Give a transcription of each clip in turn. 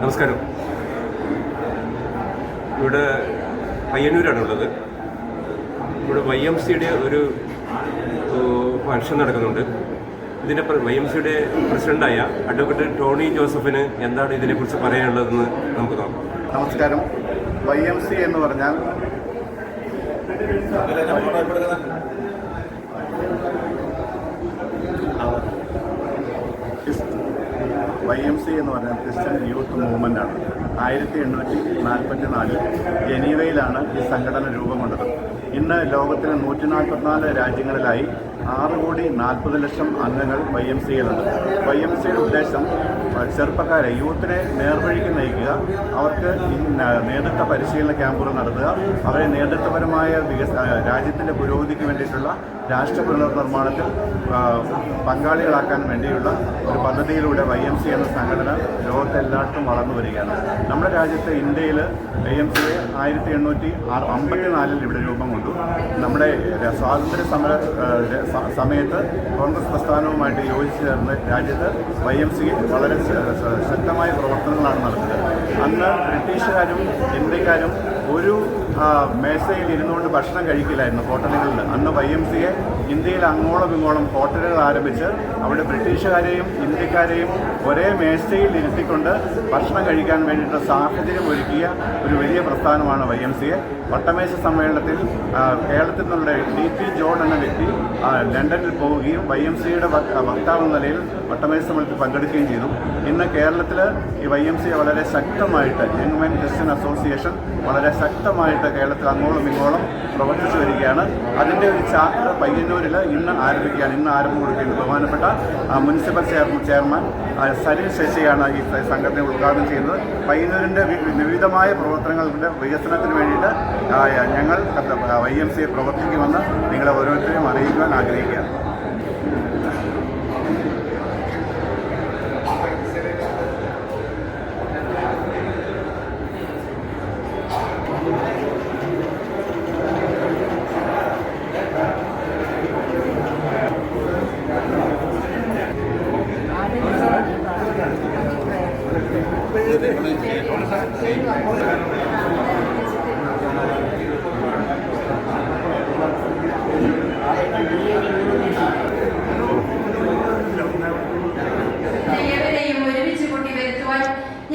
നമസ്കാരം. ഇവിടെ പയ്യന്നൂരാണുള്ളത്. ഇവിടെ YMCയുടെ ഒരു ഫംഗ്ഷൻ നടക്കുന്നുണ്ട്. ഇതിൻ്റെ YMCയുടെ പ്രസിഡൻ്റായ അഡ്വക്കേറ്റ് ടോണി ജോസഫിന് എന്താണ് ഇതിനെക്കുറിച്ച് പറയാനുള്ളതെന്ന് നമുക്ക് നോക്കാം. നമസ്കാരം. YMC എന്ന് പറഞ്ഞാൽ YMC എന്ന് പറഞ്ഞാൽ ക്രിസ്ത്യൻ യൂത്ത് മൂവ്മെൻ്റ് ആണ്. 1844 ജനീവയിലാണ് ഈ സംഘടന രൂപം കൊണ്ടത്. ഇന്ന് ലോകത്തിലെ 144 രാജ്യങ്ങളിലായി 6,40,00,000 അംഗങ്ങൾ YMCയിലുണ്ട്. YMCയുടെ ഉദ്ദേശം ചെറുപ്പക്കാരെ, യൂത്തിനെ നേർവഴിക്ക് നയിക്കുക, അവർക്ക് നേതൃത്വ പരിശീലന ക്യാമ്പുകൾ നടത്തുക, അവരെ നേതൃത്വപരമായ രാജ്യത്തിൻ്റെ പുരോഗതിക്ക് വേണ്ടിയിട്ടുള്ള രാഷ്ട്ര പുനർനിർമ്മാണത്തിൽ പങ്കാളികളാക്കാൻ വേണ്ടിയുള്ള ഒരു പദ്ധതിയിലൂടെ YMC എന്ന സംഘടന ലോകത്തെല്ലായിടത്തും വളർന്നു വരികയാണ്. നമ്മുടെ രാജ്യത്ത് ഇന്ത്യയിൽ YMCയെ 1854 ഇവിടെ രൂപം കൊണ്ടു. നമ്മുടെ സ്വാതന്ത്ര്യ സമയത്ത് കോൺഗ്രസ് പ്രസ്ഥാനവുമായിട്ട് യോജിച്ച് ചേർന്ന് രാജ്യത്ത് YMC വളരെ ശക്തമായ പ്രവർത്തനങ്ങളാണ് നടത്തുന്നത്. അന്ന് ബ്രിട്ടീഷുകാരും ഇന്ത്യക്കാരും ഒരു മേശയിൽ ഇരുന്നുകൊണ്ട് ഭക്ഷണം കഴിക്കില്ലായിരുന്നു ഹോട്ടലുകളിൽ. അന്ന് YMCയെ ഇന്ത്യയിൽ അങ്ങോളം ഇങ്ങോളം ഹോട്ടലുകൾ ആരംഭിച്ച് അവിടെ ബ്രിട്ടീഷുകാരെയും ഇന്ത്യക്കാരെയും ഒരേ മേശയിൽ ഇരുത്തിക്കൊണ്ട് ഭക്ഷണം കഴിക്കാൻ വേണ്ടിയിട്ട് സാഹചര്യം ഒരുക്കിയ ഒരു വലിയ പ്രസ്ഥാനമാണ് YMCയെ. വട്ടമേശ സമ്മേളനത്തിൽ കേരളത്തിൽ നിന്നുള്ള DP ജോൺ എന്ന വ്യക്തി ലണ്ടനിൽ പോവുകയും YMCയുടെ വക്താവ് എന്ന നിലയിൽ വട്ടമേശ സമ്മേളനത്തിൽ പങ്കെടുക്കുകയും ചെയ്തു. ഇന്ന് കേരളത്തിൽ ഈ YMC വളരെ ശക്തമായിട്ട്, യങ് മെൻ ക്രിസ്ത്യൻ അസോസിയേഷൻ വളരെ ശക്തമായിട്ട് കേരളത്തിൽ അങ്ങോളം ഇങ്ങോളം പ്രവർത്തിച്ചു വരികയാണ്. അതിൻ്റെ ഒരു ചാപ്റ്റർ പയ്യന്നൂരിൽ ഇന്ന് ആരംഭിക്കുകയാണ്. ഇന്ന് ആരംഭം കൊടുക്കുന്നത് ബഹുമാനപ്പെട്ട മുനിസിപ്പൽ ചെയർമാൻ സരിൽ ശശിയാണ് ഈ സംഘടന ഉദ്ഘാടനം ചെയ്യുന്നത്. പയ്യന്നൂരിൻ്റെ വിവിധമായ പ്രവർത്തനങ്ങളുടെ വികസനത്തിന് വേണ്ടിയിട്ട് ഞങ്ങൾ YMCയെ പ്രവർത്തിക്കുമെന്ന് നിങ്ങളെ ഓരോരുത്തരെയും അറിയിക്കുവാൻ ആഗ്രഹിക്കുകയാണ്.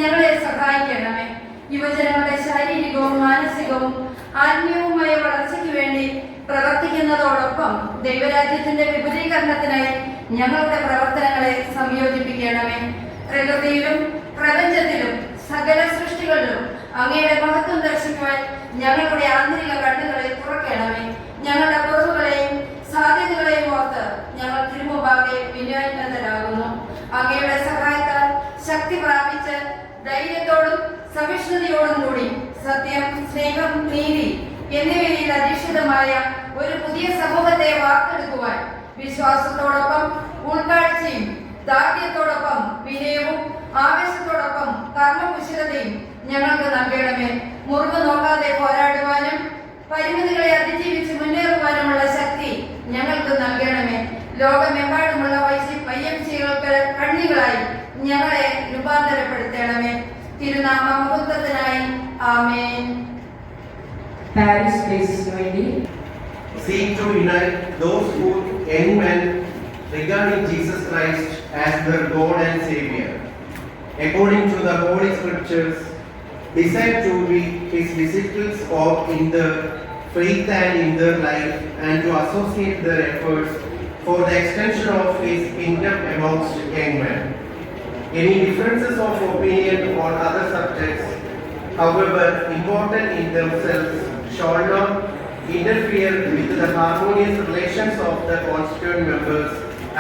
ഞങ്ങളെ സഹായിക്കണമേ. യുവജനങ്ങളുടെ ശാരീരികവും മാനസികവും ആത്മീയവുമായ വളർച്ചയ്ക്ക് വേണ്ടി പ്രവർത്തിക്കുന്നതോടൊപ്പം ദൈവരാജ്യത്തിന്റെ വിപുലീകരണത്തിനായി ഞങ്ങളുടെ പ്രവർത്തനങ്ങളെ സംയോജിപ്പിക്കണമേ. പ്രകൃതിയിലും പ്രപഞ്ചത്തിലും സകല സൃഷ്ടികളിലും അങ്ങയുടെ മഹത്വം ദർശിക്കുവാൻ ഞങ്ങളുടെ ആന്തരിക കണ്ണുകളെ തുറക്കണമേ. ഞങ്ങളുടെ കുറവുകളെയും സാധ്യതകളെയും ഓർത്ത് ഞങ്ങൾ തിരുമുമ്പാകെ വിനയാന്വിതരാകുന്നു. അങ്ങയുടെ സഹായത്താൽ ശക്തി പ്രാപിച്ച് ധൈര്യത്തോടും സഹിഷ്ണുതയോടും കൂടി സത്യം, സ്നേഹം, നീതി എന്നിവയിൽ അധിഷ്ഠിതമായ ഒരു പുതിയ സമൂഹത്തെ വാർത്തെടുക്കുവാൻ വിശ്വാസത്തോടൊപ്പം ഉൾക്കാഴ്ചയും ദാർഢ്യത്തോടൊപ്പം വിനയവും ആവേശത്തോടൊപ്പം കർമ്മകുശലതയും ഞങ്ങൾക്ക് നൽകണമേ. മുറിവ് നോക്കാതെ പോരാടുവാനും പരിമിതികളെ അതിജീവിച്ച് മുന്നേറുവാനുമുള്ള ശക്തി ഞങ്ങൾക്ക് നൽകണമേ. ലോകമെമ്പാടുമുള്ള YMCകൾക്ക് കണ്ണികളായി ഞങ്ങളെ രൂപാന്തരപ്പെടുത്തണമേ. തിരുനാമ മഹത്വത്തിനായി ആമേൻ. പാരീസ് ബേസിന് വേണ്ടി seek to unite those who young men regarding Jesus Christ as their God and Savior, according to the Holy Scriptures, decide to be His disciples in their faith and in their life, and to associate their efforts for the extension of His kingdom amongst young men. Any differences of opinion on other subjects, however important in themselves, shall not interfere with the harmonious relations of the constituent members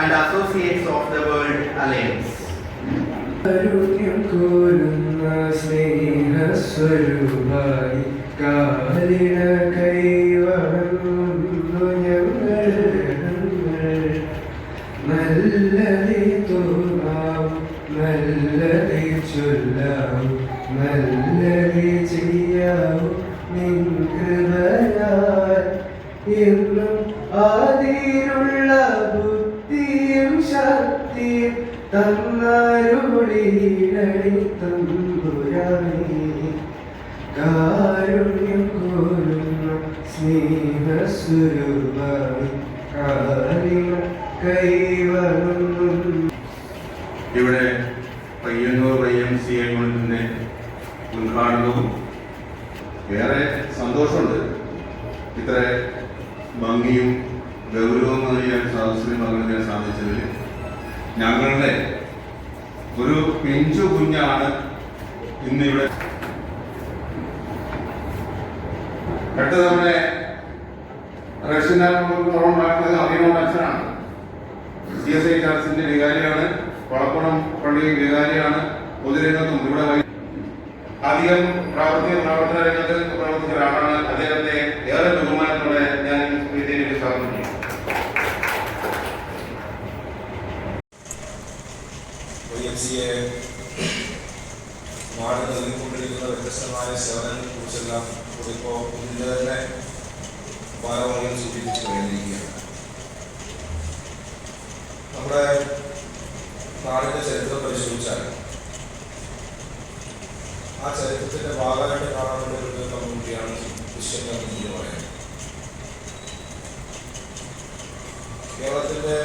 and associates of the World Alliance. ആരോഗ്യം കോരുന്ന സ്നേഹസ്വരൂപായി കാലിന കൈവണങ്ങുന്നു ഞങ്ങൾ. നല്ലതേ തോന്നാവും, നല്ലതേ ചൊല്ലാവും, നല്ലതേ ചെയ്യാവും നിൻ കൃപയാൽ. എന്നും ആദിയിലുള്ള ബുദ്ധിയും ശക്തിയും തന്നാരുളീടണി തമ്പുരാനേ കാരുണ്യം കോരുന്ന സ്നേഹസ്വരൂപാണി കാലിന കൈവണങ്ങും. ഇവിടെ പയ്യന്നൂർ YMCA യൂണിറ്റിന്റെ ഉദ്ഘാടനവും ഏറെ സന്തോഷമുണ്ട്. ഇത്ര ഭംഗിയും ഗൗരവവും നൽകിയ സദസ്സിന് പങ്കെടുക്കാൻ സാധിച്ചതിൽ ഞങ്ങളുടെ ഒരു പിഞ്ചു കുഞ്ഞാണ് ഇന്നിവിടെ. അടുത്ത നമ്മുടെ റഷ്യൻ അഭിനോട് അച്ഛനാണ്. CSI ചർച്ചിന്റെ വികാരിയാണ്, വളപ്പുറം പള്ളി വികാരിയാണ്. പൊതുരംഗത്തും ഇവിടെ അധികം പ്രവർത്തന രംഗത്ത് പ്രവർത്തിച്ച ഒരാളാണ്. അദ്ദേഹത്തെ ഏറെ ബഹുമാനത്തോടെ ഞാൻ വേദിയിൽ സ്വാഗതം ചെയ്യും. YMCA നാട് നൽകിക്കൊണ്ടിരിക്കുന്ന വ്യത്യസ്തമായ സേവനങ്ങളെ കുറിച്ചെല്ലാം ഇപ്പോൾ ഇതിൻ്റെ തന്നെ ഭാരവാഹികൾ സൂചിപ്പിച്ച് കഴിഞ്ഞിരിക്കുകയാണ്. നമ്മുടെ നാടിൻ്റെ ചരിത്രം പരിശോധിച്ചാൽ ആ ചരിത്രത്തിന്റെ ഭാഗമായിട്ട് കാണാൻ വേണ്ടി ഒരു കമ്മ്യൂണിറ്റിയാണ് ക്രിസ്ത്യൻ കമ്മ്യൂണിറ്റി എന്ന് പറയുന്നത്. കേരളത്തിന്റെ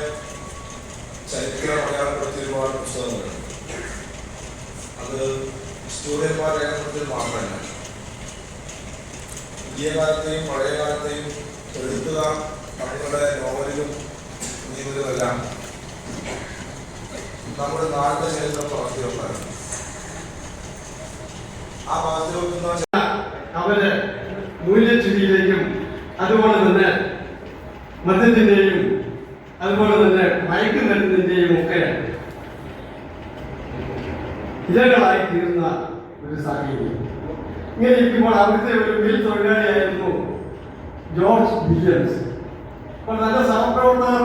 ചരിത്രം അടയാളപ്പെടുത്തിയ ഒരുപാട് പുസ്തകങ്ങളുണ്ട്. അത് ഹിസ്റ്റോറിയന്മാർ രേഖപ്പെടുത്തിയത് മാത്രമല്ല, പുതിയ കാലത്തെയും പഴയ കാലത്തെയും എഴുത്തുകാർ തങ്ങളുടെ നോവലിലും നീതികളുമെല്ലാം നമ്മുടെ നാടിന്റെ ചരിത്രം പകർത്തിവെക്കാറുണ്ട്. ആ പകർത്തിവെക്കുന്ന അവര് മൂല്യച്യുതിയിലേക്കും അതുപോലെ തന്നെ മദ്യത്തിന്റെയും അതുപോലെ തന്നെ മയക്കുമരുന്നിന്റെയും ഒക്കെ ഇരകളായി തീർന്ന ഒരു സാഹചര്യം. ഇങ്ങനെ ഇരിക്കുമ്പോൾ അവിടുത്തെ ഒരു മിൽ തൊഴിലാളിയായിരുന്നു ജോർജ് വില്യംസ്. അപ്പോൾ നല്ല സഹപ്രവർത്തകർ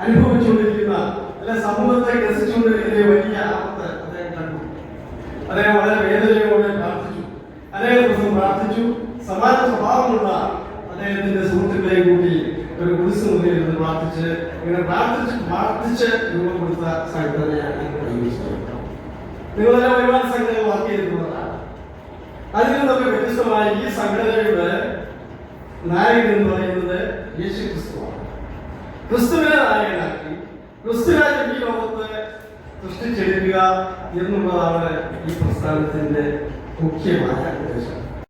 അനുഭവിച്ചുകൊണ്ടിരിക്കുന്ന അല്ലെ സമൂഹത്തെ ഗ്രസിച്ചുകൊണ്ടിരിക്കുന്ന വലിയ ആപത്ത് അദ്ദേഹം കണ്ടു. അദ്ദേഹം വളരെ വേദനയോടെ പ്രാർത്ഥിച്ചു. അനേക ദിവസം പ്രാർത്ഥിച്ചു. സമാന സ്വഭാവമുള്ള അദ്ദേഹത്തിന്റെ സുഹൃത്തുക്കളെയും കൂട്ടി ഒരു കുരിശ് മുന്നിൽ ഇരുന്ന് പ്രാർത്ഥിച്ച് ഇങ്ങനെ പ്രാർത്ഥിച്ച് രൂപം കൊടുത്ത സംഘടനയാണ് നിങ്ങളെല്ലാം ഒരുപാട് സംഘടനകൾ വർക്ക് ചെയ്തിട്ടുള്ളതാണ്. അതിൽ നിന്നൊക്കെ വ്യത്യസ്തമായി ഈ സംഘടനയുടെ നായകൻ എന്ന് പറയുന്നത് യേശു ക്രിസ്തുവാണ്. ക്രിസ്തുവിനെ നായകനാക്കി ക്രിസ്തുരാജ്യം ഈ ലോകത്ത് സൃഷ്ടിച്ചെടുക്കുക എന്നുള്ളതാണ് ഈ പ്രസ്ഥാനത്തിന്റെ മുഖ്യമായ ഉദ്ദേശം.